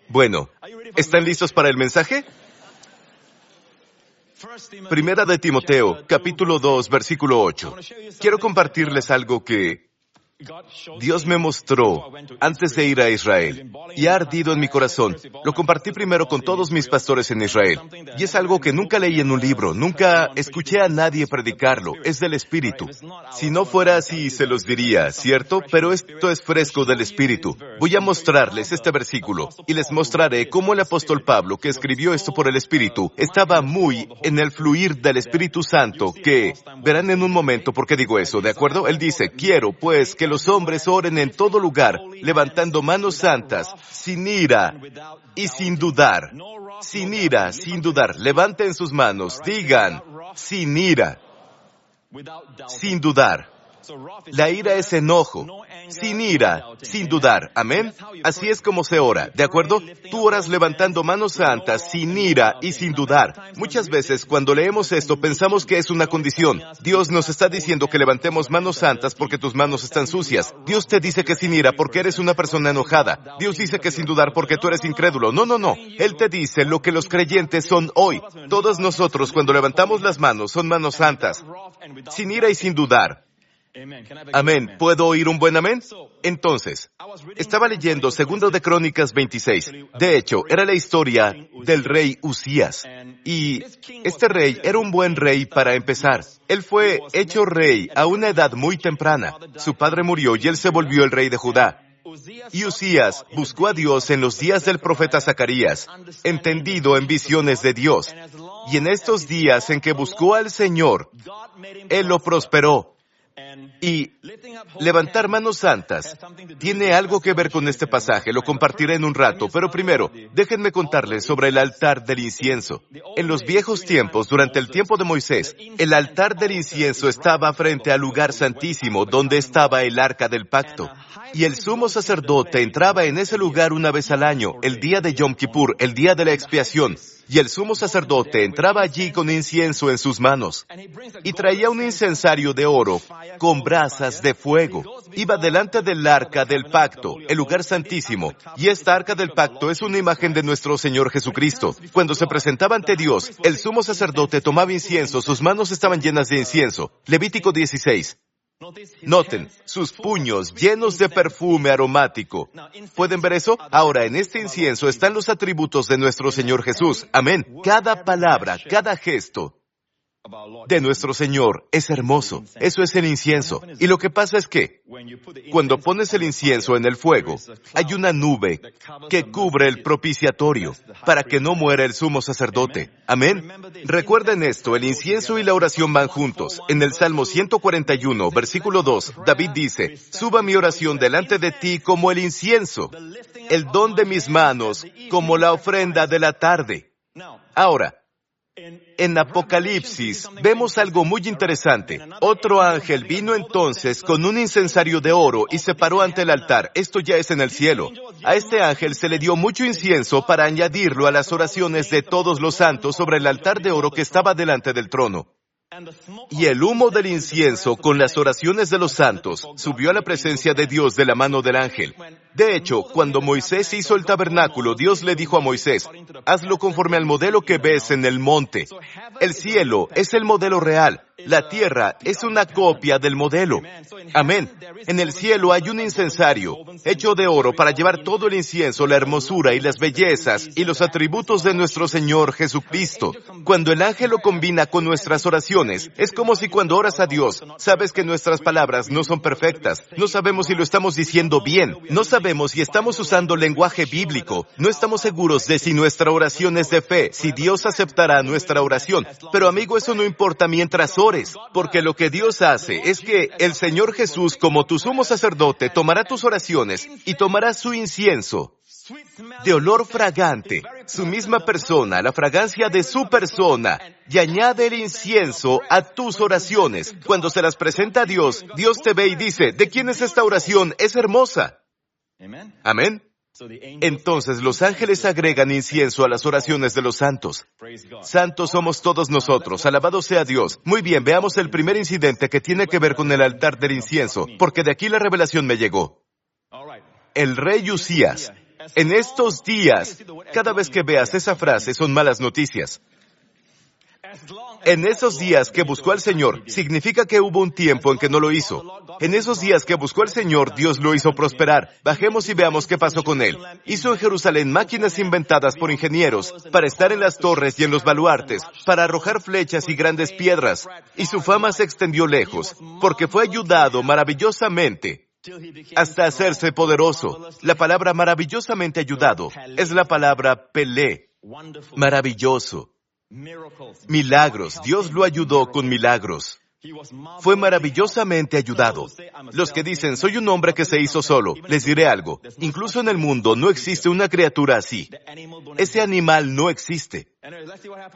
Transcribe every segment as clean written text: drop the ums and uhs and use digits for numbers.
Bueno, ¿están listos para el mensaje? Primera de Timoteo, capítulo 2, versículo 8. Quiero compartirles algo que Dios me mostró antes de ir a Israel y ha ardido en mi corazón. Lo compartí primero con todos mis pastores en Israel y es algo que nunca leí en un libro, nunca escuché a nadie predicarlo, es del Espíritu. Si no fuera así, se los diría, ¿cierto? Pero esto es fresco del Espíritu. Voy a mostrarles este versículo y les mostraré cómo el apóstol Pablo, que escribió esto por el Espíritu, estaba muy en el fluir del Espíritu Santo, que verán en un momento por qué digo eso, ¿de acuerdo? Él dice, quiero pues que los hombres oren en todo lugar, levantando manos santas, sin ira y sin dudar. Sin ira, sin dudar. Levanten sus manos, digan, sin ira, sin dudar. La ira es enojo, sin ira, sin dudar. ¿Amén? Así es como se ora, ¿de acuerdo? Tú oras levantando manos santas, sin ira y sin dudar. Muchas veces, cuando leemos esto, pensamos que es una condición. Dios nos está diciendo que levantemos manos santas porque tus manos están sucias. Dios te dice que sin ira porque eres una persona enojada. Dios dice que sin dudar porque tú eres incrédulo. No. Él te dice lo que los creyentes son hoy. Todos nosotros, cuando levantamos las manos, son manos santas, sin ira y sin dudar. Amén. ¿Puedo oír un buen amén? Entonces, estaba leyendo 2 de Crónicas 26. De hecho, era la historia del rey Usías. Y este rey era un buen rey para empezar. Él fue hecho rey a una edad muy temprana. Su padre murió y él se volvió el rey de Judá. Y Usías buscó a Dios en los días del profeta Zacarías, entendido en visiones de Dios. Y en estos días en que buscó al Señor, Él lo prosperó. Y levantar manos santas tiene algo que ver con este pasaje, lo compartiré en un rato, pero primero, déjenme contarles sobre el altar del incienso. En los viejos tiempos, durante el tiempo de Moisés, el altar del incienso estaba frente al lugar santísimo, donde estaba el arca del pacto. Y el sumo sacerdote entraba en ese lugar una vez al año, el día de Yom Kippur, el día de la expiación. Y el sumo sacerdote entraba allí con incienso en sus manos y traía un incensario de oro con brasas de fuego. Iba delante del arca del pacto, el lugar santísimo. Y esta arca del pacto es una imagen de nuestro Señor Jesucristo. Cuando se presentaba ante Dios, el sumo sacerdote tomaba incienso, sus manos estaban llenas de incienso. Levítico 16. Noten, sus puños llenos de perfume aromático. ¿Pueden ver eso? Ahora, en este incienso están los atributos de nuestro Señor Jesús. Amén. Cada palabra, cada gesto de nuestro Señor es hermoso. Eso es el incienso. Y lo que pasa es que, cuando pones el incienso en el fuego, hay una nube que cubre el propiciatorio para que no muera el sumo sacerdote. Amén. Recuerden esto, el incienso y la oración van juntos. En el Salmo 141, versículo 2, David dice, «Suba mi oración delante de ti como el incienso, el don de mis manos como la ofrenda de la tarde». Ahora, en Apocalipsis vemos algo muy interesante. Otro ángel vino entonces con un incensario de oro y se paró ante el altar. Esto ya es en el cielo. A este ángel se le dio mucho incienso para añadirlo a las oraciones de todos los santos sobre el altar de oro que estaba delante del trono. Y el humo del incienso con las oraciones de los santos subió a la presencia de Dios de la mano del ángel. De hecho, cuando Moisés hizo el tabernáculo, Dios le dijo a Moisés, hazlo conforme al modelo que ves en el monte. El cielo es el modelo real. La tierra es una copia del modelo. Amén. En el cielo hay un incensario hecho de oro para llevar todo el incienso, la hermosura y las bellezas y los atributos de nuestro Señor Jesucristo. Cuando el ángel lo combina con nuestras oraciones, es como si cuando oras a Dios, sabes que nuestras palabras no son perfectas. No sabemos si lo estamos diciendo bien. No sabemos si estamos usando lenguaje bíblico. No estamos seguros de si nuestra oración es de fe, si Dios aceptará nuestra oración. Pero amigo, eso no importa mientras ores, porque lo que Dios hace es que el Señor Jesús, como tu sumo sacerdote, tomará tus oraciones y tomará su incienso de olor fragante, su misma persona, la fragancia de su persona, y añade el incienso a tus oraciones. Cuando se las presenta a Dios, Dios te ve y dice, ¿de quién es esta oración? Es hermosa. Amén. Entonces los ángeles agregan incienso a las oraciones de los santos. Santos somos todos nosotros, alabado sea Dios. Muy bien, veamos el primer incidente que tiene que ver con el altar del incienso, porque de aquí la revelación me llegó. El rey Usías En estos días, cada vez que veas esa frase, son malas noticias. En esos días que buscó al Señor, significa que hubo un tiempo en que no lo hizo. En esos días que buscó al Señor, Dios lo hizo prosperar. Bajemos y veamos qué pasó con él. Hizo en Jerusalén máquinas inventadas por ingenieros para estar en las torres y en los baluartes, para arrojar flechas y grandes piedras. Y su fama se extendió lejos, porque fue ayudado maravillosamente hasta hacerse poderoso. La palabra maravillosamente ayudado es la palabra pelé, maravilloso. Milagros. Dios lo ayudó con milagros. Fue maravillosamente ayudado. Los que dicen, soy un hombre que se hizo solo, les diré algo. Incluso en el mundo no existe una criatura así. Ese animal no existe.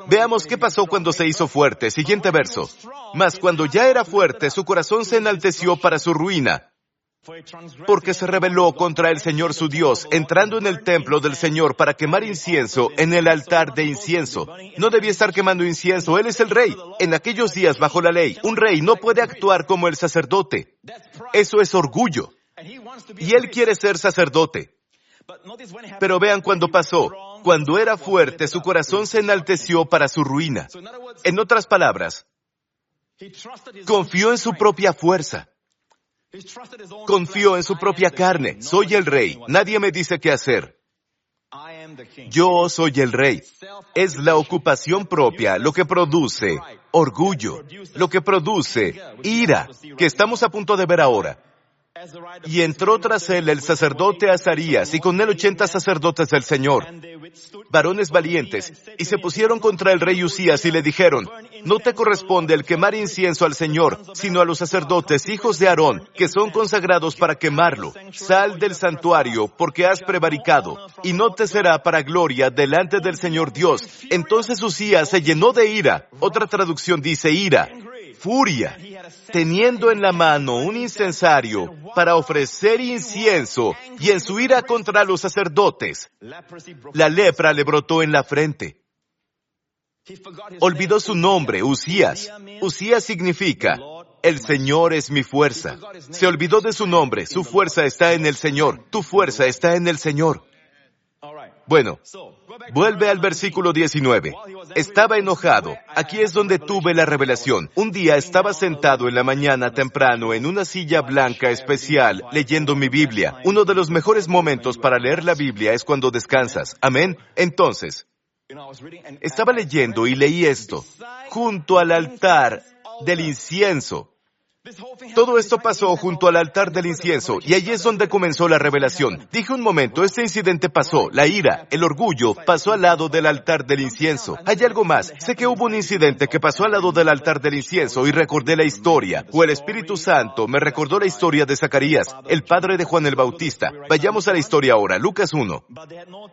Veamos qué pasó cuando se hizo fuerte. Siguiente verso. Mas cuando ya era fuerte, su corazón se enalteció para su ruina, porque se rebeló contra el Señor su Dios, entrando en el templo del Señor para quemar incienso en el altar de incienso. No debía estar quemando incienso, él es el rey. En aquellos días, bajo la ley, un rey no puede actuar como el sacerdote. Eso es orgullo. Y él quiere ser sacerdote. Pero vean cuando pasó. Cuando era fuerte, su corazón se enalteció para su ruina. En otras palabras, confió en su propia fuerza. Confió en su propia carne. Soy el rey. Nadie me dice qué hacer. Yo soy el rey. Es la ocupación propia lo que produce orgullo, lo que produce ira, que estamos a punto de ver ahora. Y entró tras él el sacerdote Azarías, y con él 80 sacerdotes del Señor, varones valientes, y se pusieron contra el rey Usías y le dijeron, no te corresponde el quemar incienso al Señor, sino a los sacerdotes, hijos de Aarón, que son consagrados para quemarlo. Sal del santuario, porque has prevaricado, y no te será para gloria delante del Señor Dios. Entonces Usías se llenó de ira. Otra traducción dice ira. Furia, teniendo en la mano un incensario para ofrecer incienso, y en su ira contra los sacerdotes, la lepra le brotó en la frente. Olvidó su nombre, Usías. Usías significa, el Señor es mi fuerza. Se olvidó de su nombre, su fuerza está en el Señor, tu fuerza está en el Señor. Bueno, vuelve al versículo 19. Estaba enojado. Aquí es donde tuve la revelación. Un día estaba sentado en la mañana temprano en una silla blanca especial leyendo mi Biblia. Uno de los mejores momentos para leer la Biblia es cuando descansas. Amén. Entonces, estaba leyendo y leí esto. Junto al altar del incienso. Todo esto pasó junto al altar del incienso, y allí es donde comenzó la revelación. Dije un momento, este incidente pasó, la ira, el orgullo, pasó al lado del altar del incienso. Hay algo más, sé que hubo un incidente que pasó al lado del altar del incienso y recordé la historia, o el Espíritu Santo me recordó la historia de Zacarías, el padre de Juan el Bautista. Vayamos a la historia ahora, Lucas 1.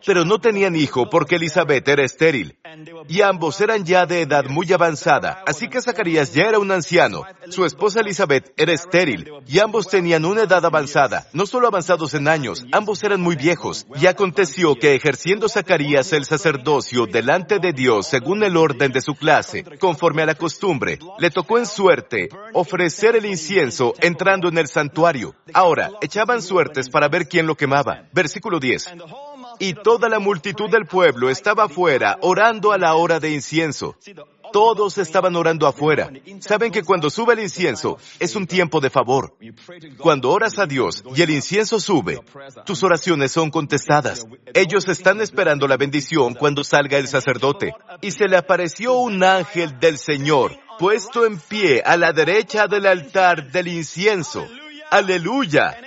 Pero no tenían hijo porque Elizabeth era estéril, y ambos eran ya de edad muy avanzada, así que Zacarías ya era un anciano. Su esposa Elizabeth era estéril, y ambos tenían una edad avanzada, no solo avanzados en años, ambos eran muy viejos. Y aconteció que ejerciendo Zacarías el sacerdocio delante de Dios según el orden de su clase, conforme a la costumbre, le tocó en suerte ofrecer el incienso entrando en el santuario. Ahora, echaban suertes para ver quién lo quemaba. Versículo 10. Y toda la multitud del pueblo estaba afuera orando a la hora de incienso. Todos estaban orando afuera. Saben que cuando sube el incienso, es un tiempo de favor. Cuando oras a Dios y el incienso sube, tus oraciones son contestadas. Ellos están esperando la bendición cuando salga el sacerdote. Y se le apareció un ángel del Señor, puesto en pie a la derecha del altar del incienso. ¡Aleluya!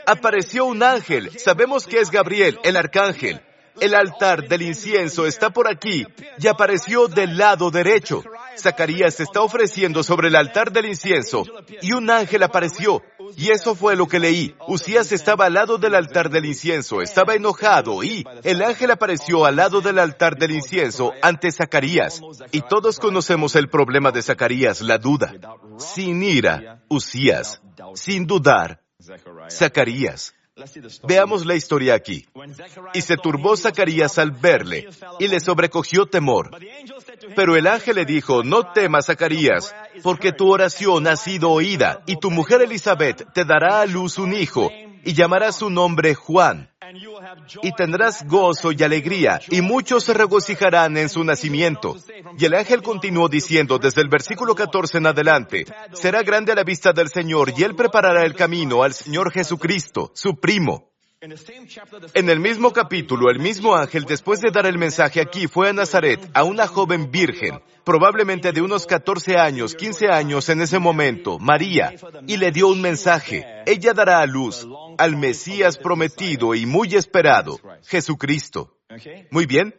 Apareció un ángel. Sabemos que es Gabriel, el arcángel. El altar del incienso está por aquí y apareció del lado derecho. Zacarías se está ofreciendo sobre el altar del incienso y un ángel apareció. Y eso fue lo que leí. Usías estaba al lado del altar del incienso, estaba enojado y el ángel apareció al lado del altar del incienso ante Zacarías. Y todos conocemos el problema de Zacarías, la duda. Sin ira, Usías. Sin dudar, Zacarías. Veamos la historia aquí. Y se turbó Zacarías al verle, y le sobrecogió temor. Pero el ángel le dijo, no temas, Zacarías, porque tu oración ha sido oída, y tu mujer Elizabeth te dará a luz un hijo, y llamarás su nombre Juan. Y tendrás gozo y alegría, y muchos se regocijarán en su nacimiento. Y el ángel continuó diciendo desde el versículo 14 en adelante, será grande a la vista del Señor, y él preparará el camino al Señor Jesucristo, su primo. En el mismo capítulo, el mismo ángel, después de dar el mensaje aquí, fue a Nazaret, a una joven virgen, probablemente de unos 14 años, 15 años en ese momento, María, y le dio un mensaje. Ella dará a luz al Mesías prometido y muy esperado, Jesucristo. Muy bien.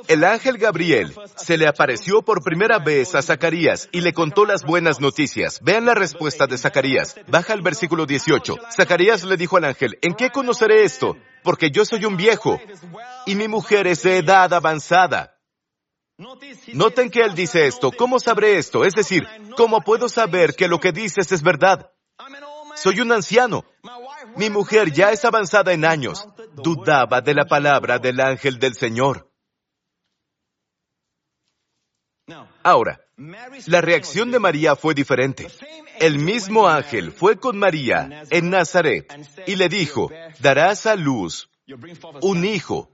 El ángel Gabriel se le apareció por primera vez a Zacarías y le contó las buenas noticias. Vean la respuesta de Zacarías. Baja al versículo 18. Zacarías le dijo al ángel, ¿en qué conoceré esto? Porque yo soy un viejo y mi mujer es de edad avanzada. Noten que él dice esto. ¿Cómo sabré esto? Es decir, ¿cómo puedo saber que lo que dices es verdad? Soy un anciano. Mi mujer ya es avanzada en años. Dudaba de la palabra del ángel del Señor. Ahora, la reacción de María fue diferente. El mismo ángel fue con María en Nazaret y le dijo, darás a luz un hijo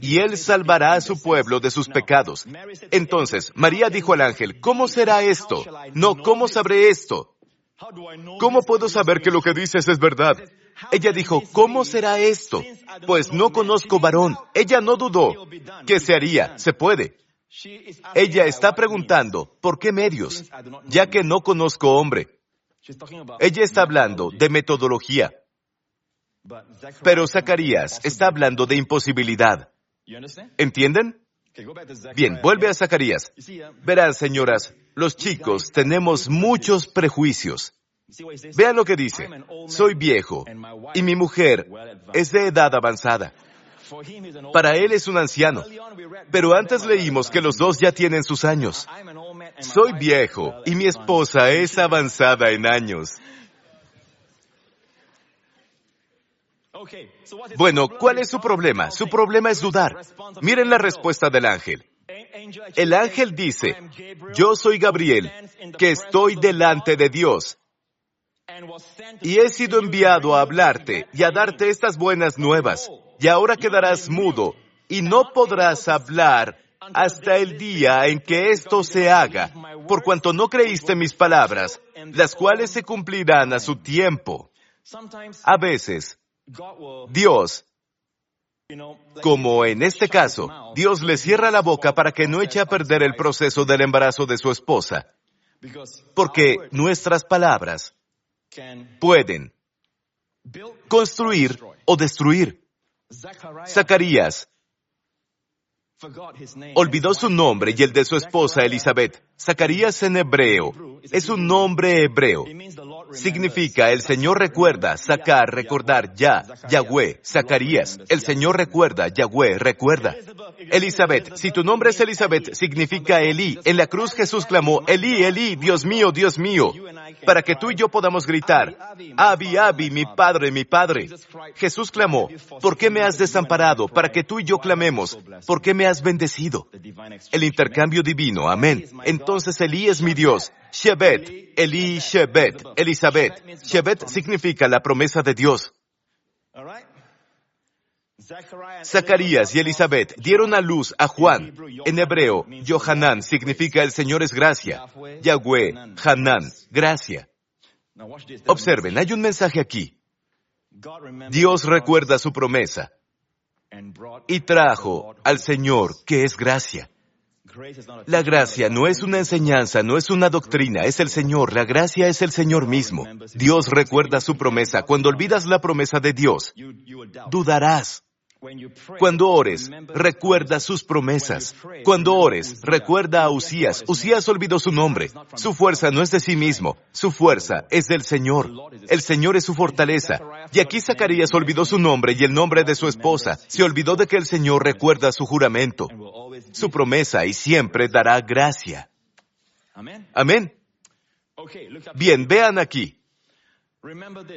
y él salvará a su pueblo de sus pecados. Entonces, María dijo al ángel, ¿cómo será esto? No, ¿cómo sabré esto? ¿Cómo puedo saber que lo que dices es verdad? Ella dijo, ¿cómo será esto? Pues no conozco varón. Ella no dudó. ¿Qué se haría? Se puede. Ella está preguntando, ¿por qué medios? Ya que no conozco hombre. Ella está hablando de metodología. Pero Zacarías está hablando de imposibilidad. ¿Entienden? Bien, vuelve a Zacarías. Verán, señoras, los chicos tenemos muchos prejuicios. Vean lo que dice. Soy viejo y mi mujer es de edad avanzada. Para él es un anciano. Pero antes leímos que los dos ya tienen sus años. Soy viejo y mi esposa es avanzada en años. Bueno, ¿cuál es su problema? Su problema es dudar. Miren la respuesta del ángel. El ángel dice, yo soy Gabriel, que estoy delante de Dios. Y he sido enviado a hablarte y a darte estas buenas nuevas. Y ahora quedarás mudo y no podrás hablar hasta el día en que esto se haga, por cuanto no creíste mis palabras, las cuales se cumplirán a su tiempo. A veces, Dios, como en este caso, Dios le cierra la boca para que no eche a perder el proceso del embarazo de su esposa, porque nuestras palabras pueden construir o destruir. Zacarías olvidó su nombre y el de su esposa Elizabeth. Zacarías en hebreo es un nombre hebreo. Significa el Señor recuerda, sacar, recordar, Yahweh, Zacarías. El Señor recuerda, Yahweh, recuerda. Elizabeth, si tu nombre es Elizabeth, significa Elí. En la cruz Jesús clamó, Elí, Elí, Dios mío, para que tú y yo podamos gritar, Abi, Abi, mi Padre, mi Padre. Jesús clamó, ¿por qué me has desamparado? Para que tú y yo clamemos, ¿por qué me has bendecido? El intercambio divino, amén. Entonces Elí es mi Dios. Shebet, Elí, Shebet, Elizabeth. Shebet significa la promesa de Dios. Zacarías y Elizabeth dieron a luz a Juan. En hebreo, Yohanan significa el Señor es gracia. Yahweh, Hanan, gracia. Observen, hay un mensaje aquí. Dios recuerda su promesa y trajo al Señor que es gracia. La gracia no es una enseñanza, no es una doctrina, es el Señor. La gracia es el Señor mismo. Dios recuerda su promesa. Cuando olvidas la promesa de Dios, dudarás. Cuando ores, recuerda sus promesas. Cuando ores, recuerda a Usías. Usías olvidó su nombre. Su fuerza no es de sí mismo. Su fuerza es del Señor. El Señor es su fortaleza. Y aquí Zacarías olvidó su nombre y el nombre de su esposa. Se olvidó de que el Señor recuerda su juramento, su promesa, y siempre dará gracia. Amén. Bien, vean aquí.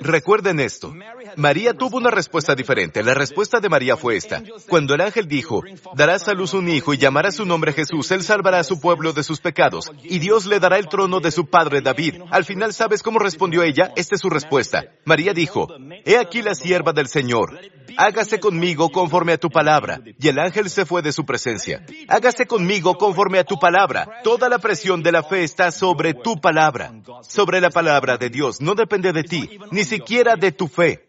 Recuerden esto. María tuvo una respuesta diferente. La respuesta de María fue esta. Cuando el ángel dijo, darás a luz un hijo y llamará su nombre Jesús, él salvará a su pueblo de sus pecados, y Dios le dará el trono de su padre David. Al final, ¿sabes cómo respondió ella? Esta es su respuesta. María dijo, he aquí la sierva del Señor. Hágase conmigo conforme a tu palabra. Y el ángel se fue de su presencia. Hágase conmigo conforme a tu palabra. Toda la presión de la fe está sobre tu palabra. Sobre la palabra de Dios. No depende de ti, ni siquiera de tu fe.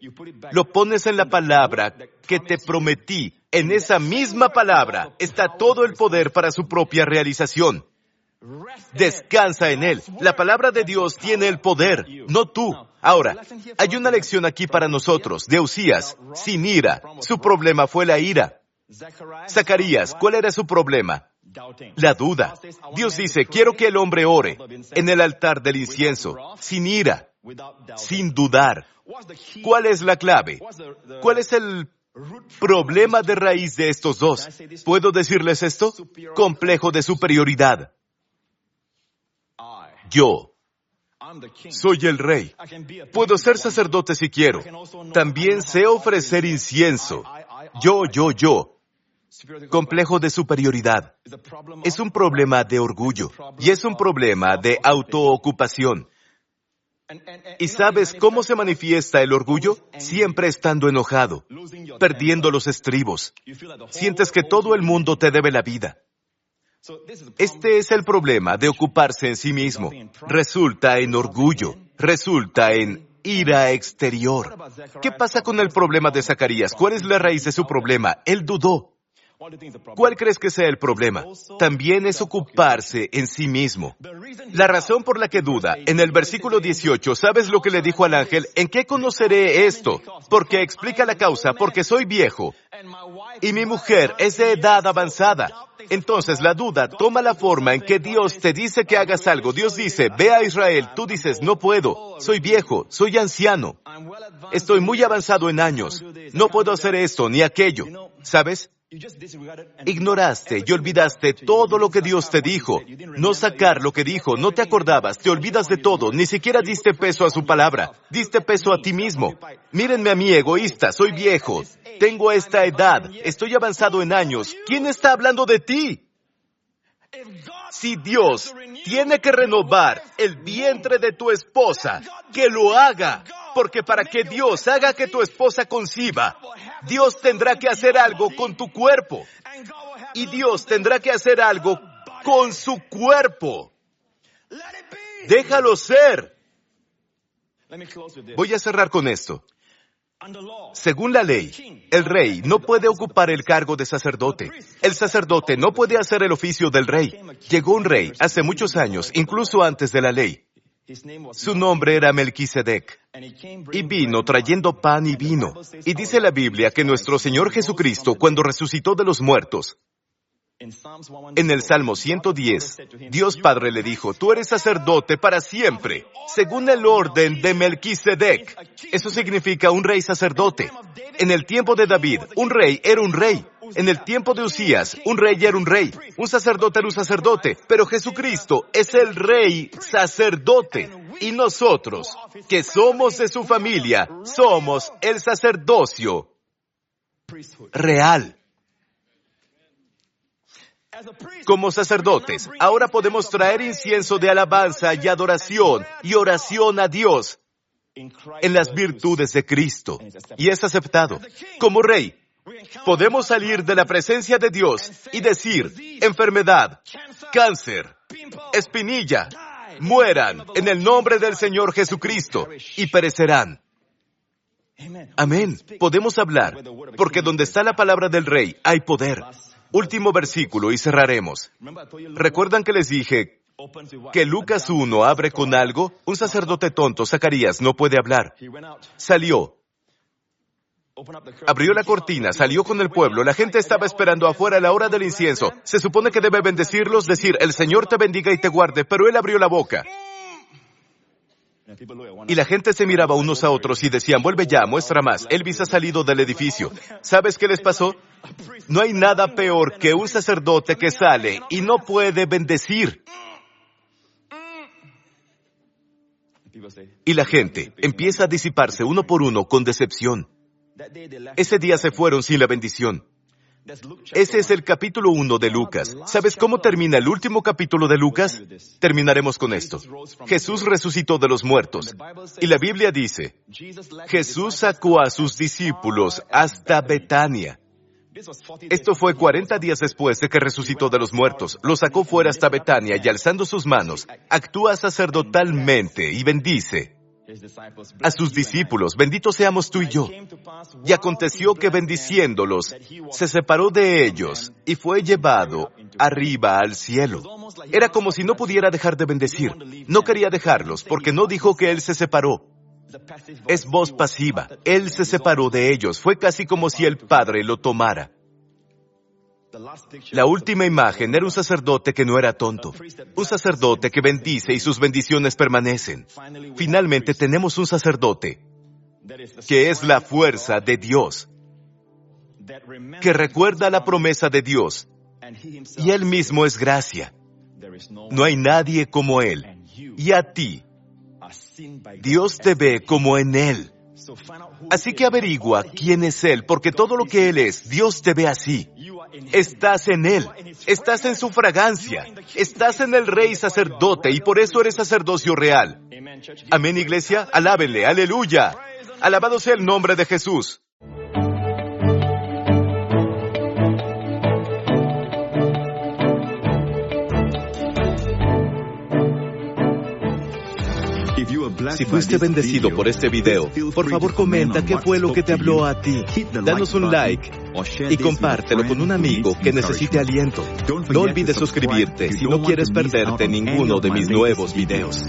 Lo pones en la palabra que te prometí. En esa misma palabra está todo el poder para su propia realización. Descansa en Él. La palabra de Dios tiene el poder, no tú. Ahora, hay una lección aquí para nosotros, de Usías, sin ira. Su problema fue la ira. Zacarías, ¿cuál era su problema? La duda. Dios dice, quiero que el hombre ore en el altar del incienso, sin ira, sin dudar. ¿Cuál es la clave? ¿Cuál es el problema de raíz de estos dos? ¿Puedo decirles esto? Complejo de superioridad. Yo soy el rey. Puedo ser sacerdote si quiero. También sé ofrecer incienso. Yo. Complejo de superioridad. Es un problema de orgullo. Y es un problema de autoocupación. ¿Y sabes cómo se manifiesta el orgullo? Siempre estando enojado, perdiendo los estribos. Sientes que todo el mundo te debe la vida. Este es el problema de ocuparse en sí mismo. Resulta en orgullo, resulta en ira exterior. ¿Qué pasa con el problema de Zacarías? ¿Cuál es la raíz de su problema? Él dudó. ¿Cuál crees que sea el problema? También es ocuparse en sí mismo. La razón por la que duda, en el versículo 18, ¿sabes lo que le dijo al ángel? ¿En qué conoceré esto? Porque explica la causa, porque soy viejo y mi mujer es de edad avanzada. Entonces la duda toma la forma en que Dios te dice que hagas algo. Dios dice, ve a Israel. Tú dices, no puedo. Soy viejo, soy anciano. Estoy muy avanzado en años. No puedo hacer esto ni aquello. ¿Sabes? Ignoraste y olvidaste todo lo que Dios te dijo. No sacar lo que dijo, no te acordabas, te olvidas de todo, ni siquiera diste peso a su palabra, diste peso a ti mismo. Mírenme a mí, egoísta, soy viejo, tengo esta edad, estoy avanzado en años. ¿Quién está hablando de ti? Si Dios tiene que renovar el vientre de tu esposa, que lo haga. Porque para que Dios haga que tu esposa conciba, Dios tendrá que hacer algo con tu cuerpo. Y Dios tendrá que hacer algo con su cuerpo. Déjalo ser. Voy a cerrar con esto. Según la ley, el rey no puede ocupar el cargo de sacerdote. El sacerdote no puede hacer el oficio del rey. Llegó un rey hace muchos años, incluso antes de la ley. Su nombre era Melquisedec, y vino trayendo pan y vino. Y dice la Biblia que nuestro Señor Jesucristo, cuando resucitó de los muertos, en el Salmo 110, Dios Padre le dijo, tú eres sacerdote para siempre, según el orden de Melquisedec. Eso significa un rey sacerdote. En el tiempo de David, un rey era un rey. En el tiempo de Usías, un rey era un rey. Un sacerdote era un sacerdote. Pero Jesucristo es el rey sacerdote. Y nosotros, que somos de su familia, somos el sacerdocio real. Como sacerdotes, ahora podemos traer incienso de alabanza y adoración y oración a Dios en las virtudes de Cristo. Y es aceptado. Como rey, podemos salir de la presencia de Dios y decir, enfermedad, cáncer, espinilla, mueran en el nombre del Señor Jesucristo y perecerán. Amén. Podemos hablar, porque donde está la palabra del Rey hay poder. Último versículo y cerraremos. ¿Recuerdan que les dije que Lucas 1 abre con algo? Un sacerdote tonto, Zacarías, no puede hablar. Salió. Abrió la cortina, salió con el pueblo, la gente estaba esperando afuera a la hora del incienso. Se supone que debe bendecirlos, decir, el Señor te bendiga y te guarde, pero él abrió la boca. Y la gente se miraba unos a otros y decían, vuelve ya, muestra más, Elvis ha salido del edificio. ¿Sabes qué les pasó? No hay nada peor que un sacerdote que sale y no puede bendecir. Y la gente empieza a disiparse uno por uno con decepción. Ese día se fueron sin la bendición. Ese es el capítulo 1 de Lucas. ¿Sabes cómo termina el último capítulo de Lucas? Terminaremos con esto. Jesús resucitó de los muertos. Y la Biblia dice, Jesús sacó a sus discípulos hasta Betania. Esto fue 40 días después de que resucitó de los muertos. Lo sacó fuera hasta Betania y alzando sus manos, actúa sacerdotalmente y bendice a sus discípulos. Benditos seamos tú y yo. Y aconteció que bendiciéndolos, se separó de ellos y fue llevado arriba al cielo. Era como si no pudiera dejar de bendecir. No quería dejarlos porque no dijo que Él se separó. Es voz pasiva. Él se separó de ellos. Fue casi como si el Padre lo tomara. La última imagen era un sacerdote que no era tonto. Un sacerdote que bendice y sus bendiciones permanecen. Finalmente tenemos un sacerdote que es la fuerza de Dios, que recuerda la promesa de Dios, y Él mismo es gracia. No hay nadie como Él. Y a ti, Dios te ve como en Él. Así que averigua quién es Él, porque todo lo que Él es, Dios te ve así. Estás en Él, estás en su fragancia, estás en el Rey sacerdote y por eso eres sacerdocio real. Amén, iglesia, alábenle, aleluya. Alabado sea el nombre de Jesús. Si fuiste bendecido por este video, por favor comenta qué fue lo que te habló a ti. Danos un like y compártelo con un amigo que necesite aliento. No olvides suscribirte si no quieres perderte ninguno de mis nuevos videos.